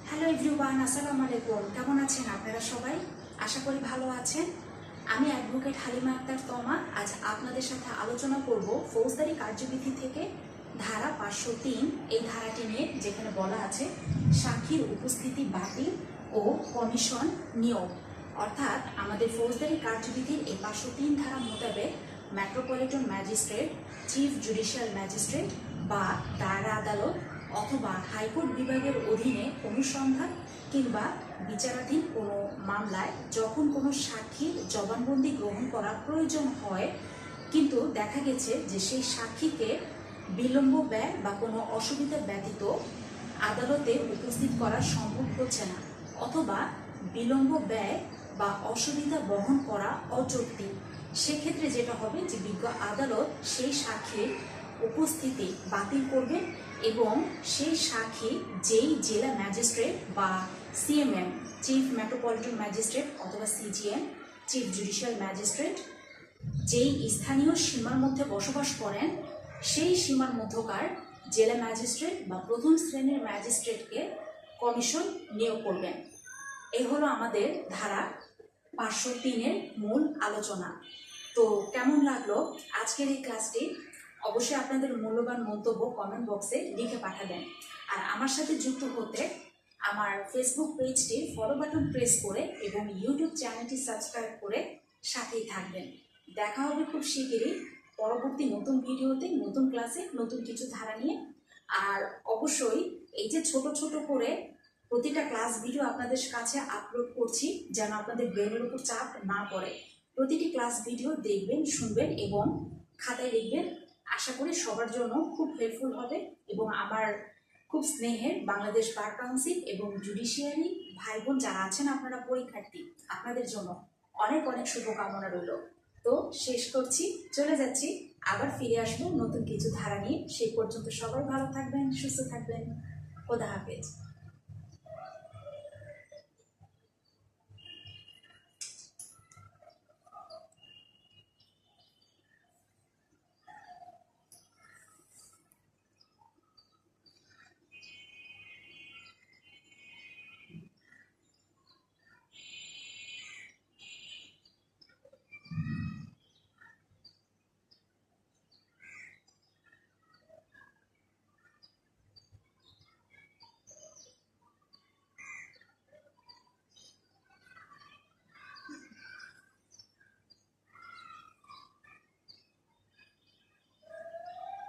Hello everyone, আসসালামু আলাইকুম। কেমন আছেন আপনারা সবাই? আশা করি ভালো আছেন। আমি অ্যাডভোকেট হালিমা আক্তার তমা আজ আপনাদের সাথে আলোচনা করব ফৌজদারি কার্যবিধি থেকে ধারা 503 এই ধারাটি নিয়ে, যেখানে বলা আছে সাক্ষীর উপস্থিতি বাতিল ও কমিশন নিয়োগ। অর্থাৎ আমাদের ফৌজদারি কার্যবিধির এই 503 ধারা মোতাবেক metropolitan magistrate, chief judicial magistrate বা দায়রা আদালত অথবা হাইকোর্ট বিভাগের অধীনে অনুসন্ধান কিংবা বিচারাধীন কোনো মামলায় যখন কোনো সাক্ষীর জবানবন্দি গ্রহণ করা প্রয়োজন হয়, কিন্তু দেখা গেছে যে সেই সাক্ষীকে বিলম্ব ব্যয় বা কোনো অসুবিধা ব্যতীত আদালতে উপস্থিত করা সম্ভব হচ্ছে না, অথবা বিলম্ব ব্যয় বা অসুবিধা বহন করা অযৌক্তিক, সেক্ষেত্রে যেটা হবে যে বিজ্ঞ আদালত সেই সাক্ষীর উপস্থিতি বাতিল করবেন এবং সেই সাক্ষী যেই জেলা ম্যাজিস্ট্রেট বা সিএমএম, চিফ মেট্রোপলিটন ম্যাজিস্ট্রেট অথবা সিজিএম, চিফ জুডিশিয়াল ম্যাজিস্ট্রেট, যেই স্থানীয় সীমার মধ্যে বসবাস করেন সেই সীমার মধ্যকার জেলা ম্যাজিস্ট্রেট বা প্রথম শ্রেণীর ম্যাজিস্ট্রেটকে কমিশন নিয়োগ করবেন। এই হলো আমাদের ধারা 503-এর মূল আলোচনা। তো কেমন লাগলো আজকের এই ক্লাসটি? অবশ্যই আপনাদের মূল্যবান মন্তব্য কমেন্ট বক্সে লিখে পাঠাবেন। আর আমার সাথে যুক্ত হতে আমার ফেসবুক পেজটির ফলো বাটন প্রেস করে এবং ইউটিউব চ্যানেলটি সাবস্ক্রাইব করে সাথেই থাকবেন। দেখা হবে খুব শিগগিরই পরবর্তী নতুন ভিডিওতে, নতুন ক্লাসে, নতুন কিছু ধারা নিয়ে। আর অবশ্যই এই যে ছোট ছোট করে প্রতিটা ক্লাস ভিডিও আপনাদের কাছে আপলোড করছি, যেন আপনাদের ব্রেনের উপর চাপ না পড়ে। প্রতিটি ক্লাস ভিডিও দেখবেন, শুনবেন এবং খাতায় লিখবেন। আশা করি সবার জন্য খুব হেল্পফুল হবে এবং আমার খুব স্নেহের বাংলাদেশ বার কাউন্সিল এবং জুডিশিয়ারি ভাই বোন যারা আছেন, আপনারা পরীক্ষার্থী, আপনাদের জন্য অনেক অনেক শুভকামনা রইল। তো শেষ করছি, চলে যাচ্ছি, আবার ফিরে আসবো নতুন কিছু ধারা নিয়ে। সেই পর্যন্ত সবাই ভালো থাকবেন, সুস্থ থাকবেন। খোদা হাফেজ।